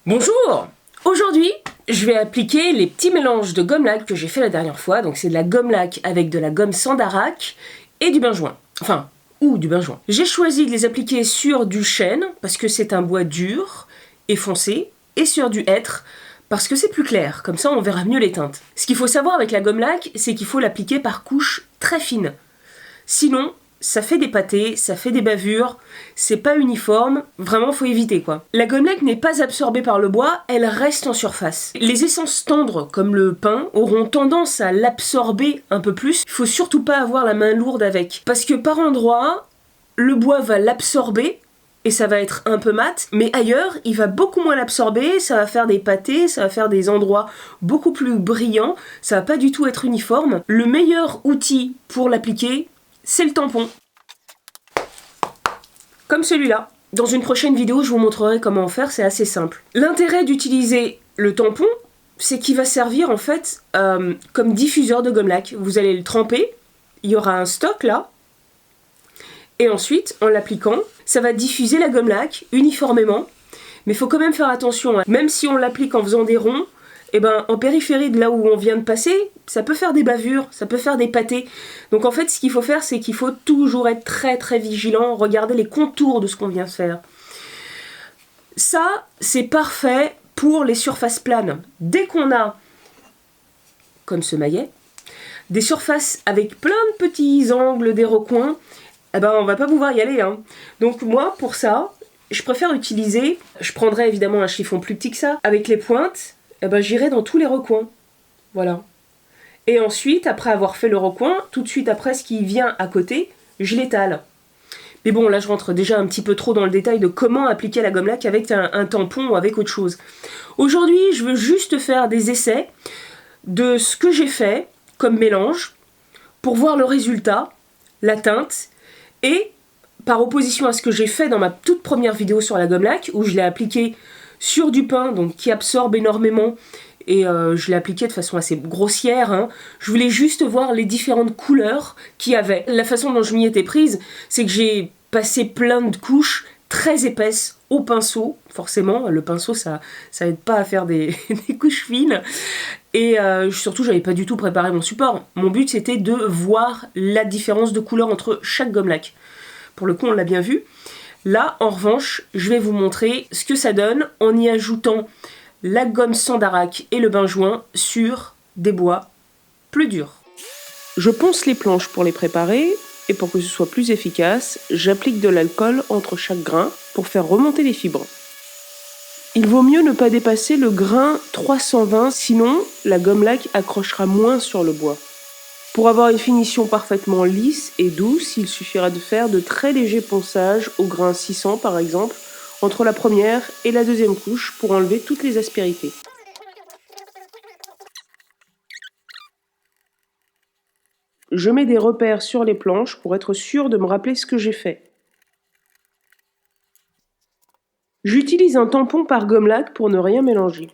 Bonjour! Aujourd'hui, je vais appliquer les petits mélanges de gomme laque que j'ai fait la dernière fois. Donc c'est de la gomme laque avec de la gomme Sandarac et du benjoin. Enfin, ou du benjoin. J'ai choisi de les appliquer sur du chêne parce que c'est un bois dur et foncé, et sur du hêtre parce que c'est plus clair. Comme ça, on verra mieux les teintes. Ce qu'il faut savoir avec la gomme laque, c'est qu'il faut l'appliquer par couches très fines. Sinon, ça fait des pâtés, ça fait des bavures, c'est pas uniforme, vraiment faut éviter quoi. La gomme laque n'est pas absorbée par le bois, elle reste en surface. Les essences tendres, comme le pin, auront tendance à l'absorber un peu plus. Il faut surtout pas avoir la main lourde avec. Parce que par endroits, le bois va l'absorber, et ça va être un peu mat, mais ailleurs, il va beaucoup moins l'absorber, ça va faire des pâtés, ça va faire des endroits beaucoup plus brillants, ça va pas du tout être uniforme. Le meilleur outil pour l'appliquer, c'est le tampon. Comme celui-là. Dans une prochaine vidéo, je vous montrerai comment faire, c'est assez simple. L'intérêt d'utiliser le tampon, c'est qu'il va servir en fait comme diffuseur de gomme laque. Vous allez le tremper, il y aura un stock là, et ensuite, en l'appliquant, ça va diffuser la gomme laque uniformément, mais il faut quand même faire attention, hein. Même si on l'applique en faisant des ronds, et ben, en périphérie de là où on vient de passer, ça peut faire des bavures, ça peut faire des pâtés. Donc en fait, ce qu'il faut faire, c'est qu'il faut toujours être très très vigilant, regarder les contours de ce qu'on vient de faire. Ça, c'est parfait pour les surfaces planes. Dès qu'on a, comme ce maillet, des surfaces avec plein de petits angles, des recoins, eh ben, on va pas pouvoir y aller, hein. Donc moi, pour ça, je préfère utiliser, je prendrai évidemment un chiffon plus petit que ça, avec les pointes, eh ben, j'irai dans tous les recoins. Voilà. Et ensuite, après avoir fait le recoin, tout de suite après ce qui vient à côté, je l'étale. Mais bon, là je rentre déjà un petit peu trop dans le détail de comment appliquer la gomme laque avec un tampon ou avec autre chose. Aujourd'hui, je veux juste faire des essais de ce que j'ai fait comme mélange pour voir le résultat, la teinte, et par opposition à ce que j'ai fait dans ma toute première vidéo sur la gomme laque, où je l'ai appliquée sur du pain, donc qui absorbe énormément, et je l'ai appliqué de façon assez grossière, hein. Je voulais juste voir les différentes couleurs qu'il y avait. La façon dont je m'y étais prise, c'est que j'ai passé plein de couches très épaisses au pinceau. Forcément, le pinceau, ça aide pas à faire des couches fines. Et surtout, j'avais pas du tout préparé mon support. Mon but, c'était de voir la différence de couleur entre chaque gomme laque. Pour le coup, on l'a bien vu. Là, en revanche, je vais vous montrer ce que ça donne en y ajoutant la gomme Sandarac et le benjoin sur des bois plus durs. Je ponce les planches pour les préparer, et pour que ce soit plus efficace, j'applique de l'alcool entre chaque grain pour faire remonter les fibres. Il vaut mieux ne pas dépasser le grain 320, sinon la gomme laque accrochera moins sur le bois. Pour avoir une finition parfaitement lisse et douce, il suffira de faire de très légers ponçages au grain 600 par exemple, entre la première et la deuxième couche pour enlever toutes les aspérités. Je mets des repères sur les planches pour être sûr de me rappeler ce que j'ai fait. J'utilise un tampon par gomme laque pour ne rien mélanger.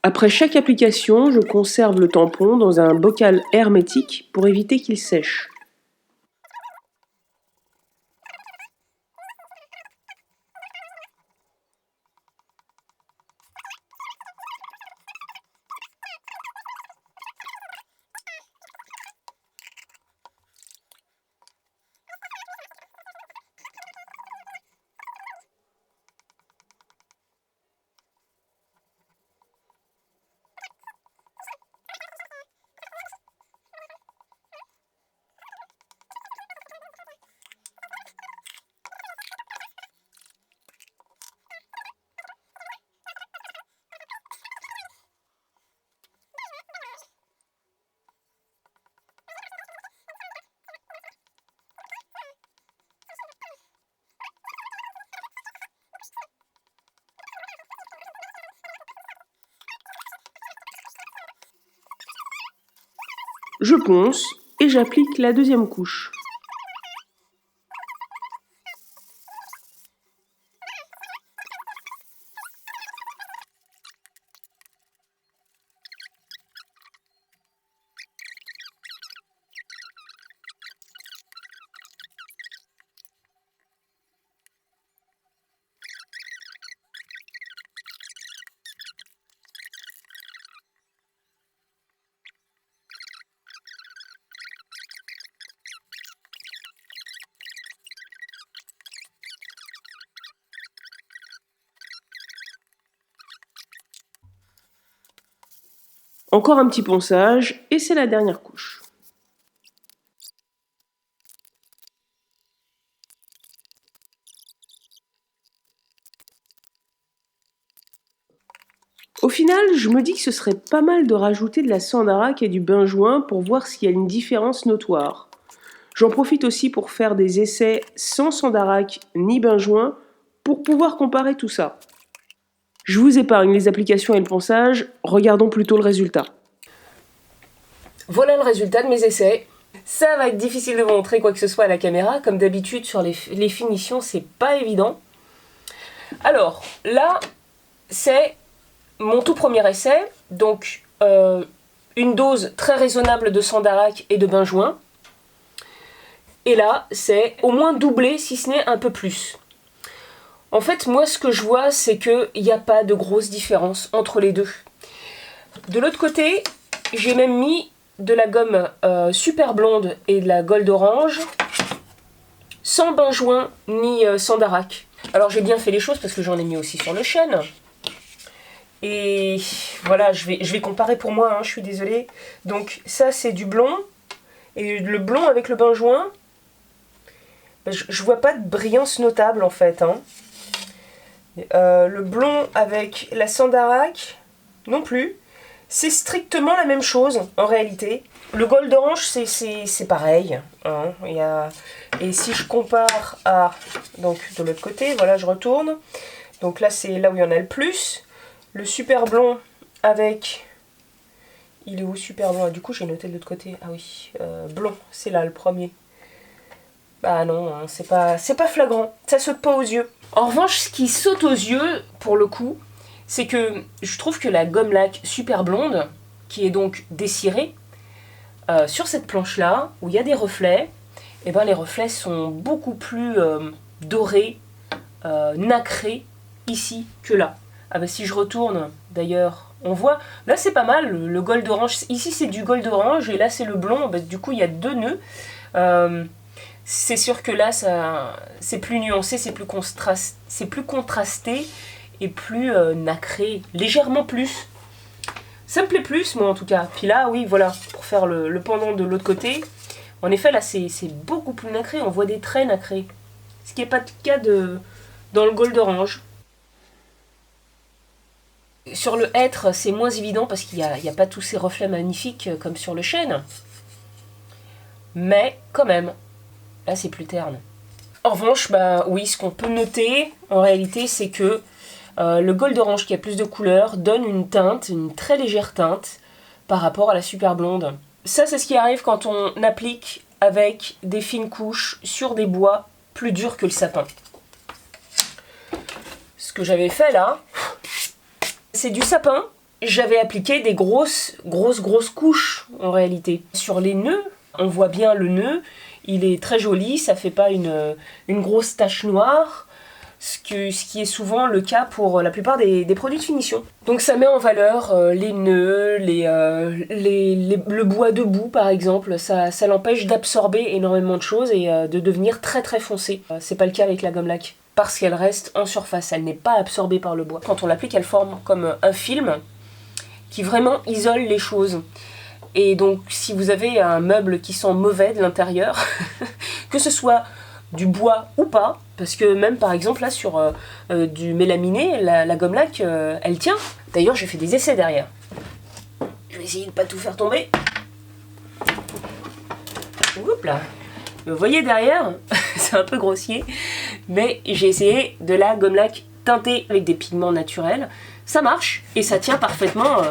Après chaque application, je conserve le tampon dans un bocal hermétique pour éviter qu'il sèche. Je ponce et j'applique la deuxième couche. Encore un petit ponçage et c'est la dernière couche. Au final, je me dis que ce serait pas mal de rajouter de la sandarac et du benjoin pour voir s'il y a une différence notoire. J'en profite aussi pour faire des essais sans sandarac ni benjoin pour pouvoir comparer tout ça. Je vous épargne les applications et le ponçage, regardons plutôt le résultat. Voilà le résultat de mes essais. Ça va être difficile de vous montrer quoi que ce soit à la caméra, comme d'habitude sur les finitions, c'est pas évident. Alors, là, c'est mon tout premier essai, donc une dose très raisonnable de sandarac et de benjoin. Et là, c'est au moins doublé, si ce n'est un peu plus. En fait, moi, ce que je vois, c'est qu'il n'y a pas de grosse différence entre les deux. De l'autre côté, j'ai même mis de la gomme super blonde et de la gold orange, sans benjoin ni sandarac. Alors, j'ai bien fait les choses parce que j'en ai mis aussi sur le chêne. Et voilà, je vais comparer pour moi, hein, je suis désolée. Donc, ça, c'est du blond. Et le blond avec le benjoin, je vois pas de brillance notable, en fait, hein. Le blond avec la sandarac, non plus. C'est strictement la même chose, en réalité. Le gold orange, c'est pareil, hein. Et si je compare à... Donc, de l'autre côté, voilà, je retourne. Donc là, c'est là où il y en a le plus. Le super blond avec... Il est où, super blond? Du coup, j'ai noté de l'autre côté. Ah oui, blond, c'est là, le premier. Bah non, hein, c'est pas flagrant. Ça saute pas aux yeux. En revanche, ce qui saute aux yeux, pour le coup, c'est que je trouve que la gomme laque super blonde, qui est donc dessirée, sur cette planche-là, où il y a des reflets, et ben les reflets sont beaucoup plus dorés, nacrés, ici que là. Ah bah si je retourne, d'ailleurs, on voit, là c'est pas mal, le gold orange, ici c'est du gold orange, et là c'est le blond, bah, du coup il y a deux nœuds. C'est sûr que là, c'est plus nuancé, c'est plus contrasté et plus nacré, légèrement plus. Ça me plaît plus, moi en tout cas. Puis là, oui, voilà, pour faire le pendant de l'autre côté. En effet, là, c'est beaucoup plus nacré, on voit des traits nacrés. Ce qui n'est pas le cas dans le gold orange. Sur le hêtre, c'est moins évident parce qu'il n'y a pas tous ces reflets magnifiques comme sur le chêne. Mais quand même, là, c'est plus terne. En revanche, bah oui, ce qu'on peut noter, en réalité, c'est que le gold orange, qui a plus de couleurs, donne une teinte, une très légère teinte, par rapport à la super blonde. Ça, c'est ce qui arrive quand on applique avec des fines couches sur des bois plus durs que le sapin. Ce que j'avais fait là, c'est du sapin. J'avais appliqué des grosses couches, en réalité. Sur les nœuds, on voit bien le nœud. Il est très joli, ça fait pas une grosse tache noire, ce qui est souvent le cas pour la plupart des produits de finition. Donc ça met en valeur les nœuds, le bois debout par exemple, ça l'empêche d'absorber énormément de choses et de devenir très très foncé. C'est pas le cas avec la gomme laque, parce qu'elle reste en surface, elle n'est pas absorbée par le bois. Quand on l'applique, elle forme comme un film qui vraiment isole les choses. Et donc, si vous avez un meuble qui sent mauvais de l'intérieur, que ce soit du bois ou pas, parce que même par exemple là sur du mélaminé, la gomme laque, elle tient. D'ailleurs, j'ai fait des essais derrière. Je vais essayer de ne pas tout faire tomber. Oups là. Vous voyez derrière, c'est un peu grossier, mais j'ai essayé de la gomme laque teintée avec des pigments naturels. Ça marche et ça tient parfaitement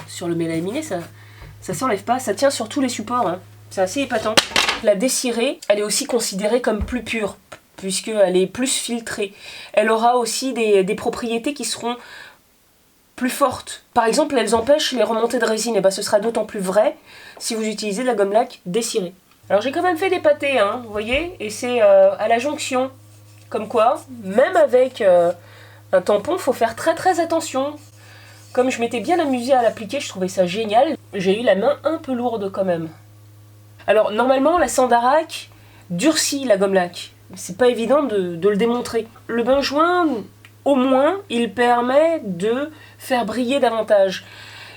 sur le mélaminé, ça s'enlève pas, ça tient sur tous les supports, hein. C'est assez épatant. La dessirée, elle est aussi considérée comme plus pure, puisqu'elle est plus filtrée. Elle aura aussi des propriétés qui seront plus fortes. Par exemple, elles empêchent les remontées de résine, et ben ce sera d'autant plus vrai si vous utilisez de la gomme laque dessirée. Alors j'ai quand même fait des pâtés, hein, vous voyez, et c'est à la jonction. Comme quoi, même avec un tampon, il faut faire très très attention. Comme je m'étais bien amusée à l'appliquer, je trouvais ça génial, j'ai eu la main un peu lourde quand même. Alors normalement, la sandarac durcit la gomme laque. C'est pas évident de le démontrer. Le benjoin, au moins, il permet de faire briller davantage.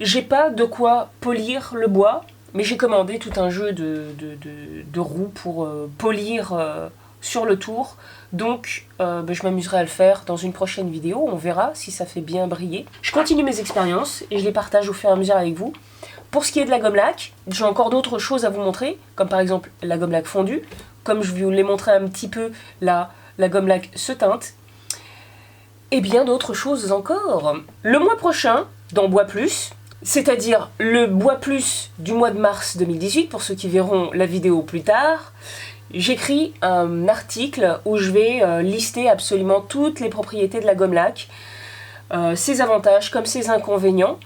J'ai pas de quoi polir le bois, mais j'ai commandé tout un jeu de roues pour polir sur le tour. Donc je m'amuserai à le faire dans une prochaine vidéo, on verra si ça fait bien briller. Je continue mes expériences et je les partage au fur et à mesure avec vous. Pour ce qui est de la gomme laque, j'ai encore d'autres choses à vous montrer, comme par exemple la gomme laque fondue. Comme je vous l'ai montré un petit peu, là, la gomme laque se teinte. Et bien d'autres choses encore. Le mois prochain, dans Bois Plus, c'est-à-dire le Bois Plus du mois de mars 2018, pour ceux qui verront la vidéo plus tard, j'écris un article où je vais lister absolument toutes les propriétés de la gomme laque, ses avantages comme ses inconvénients.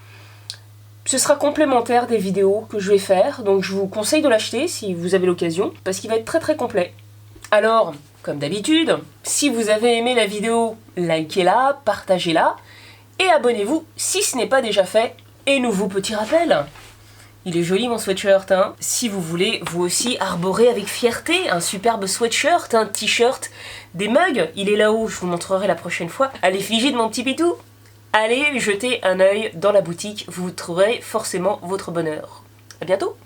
Ce sera complémentaire des vidéos que je vais faire, donc je vous conseille de l'acheter si vous avez l'occasion, parce qu'il va être très très complet. Alors, comme d'habitude, si vous avez aimé la vidéo, likez-la, partagez-la, et abonnez-vous si ce n'est pas déjà fait. Et nouveau petit rappel, il est joli mon sweatshirt, hein. Si vous voulez vous aussi arborer avec fierté un superbe sweatshirt, un t-shirt, des mugs, il est là-haut, je vous montrerai la prochaine fois, à l'effigie de mon petit pitou. Allez jeter un œil dans la boutique, vous trouverez forcément votre bonheur. À bientôt!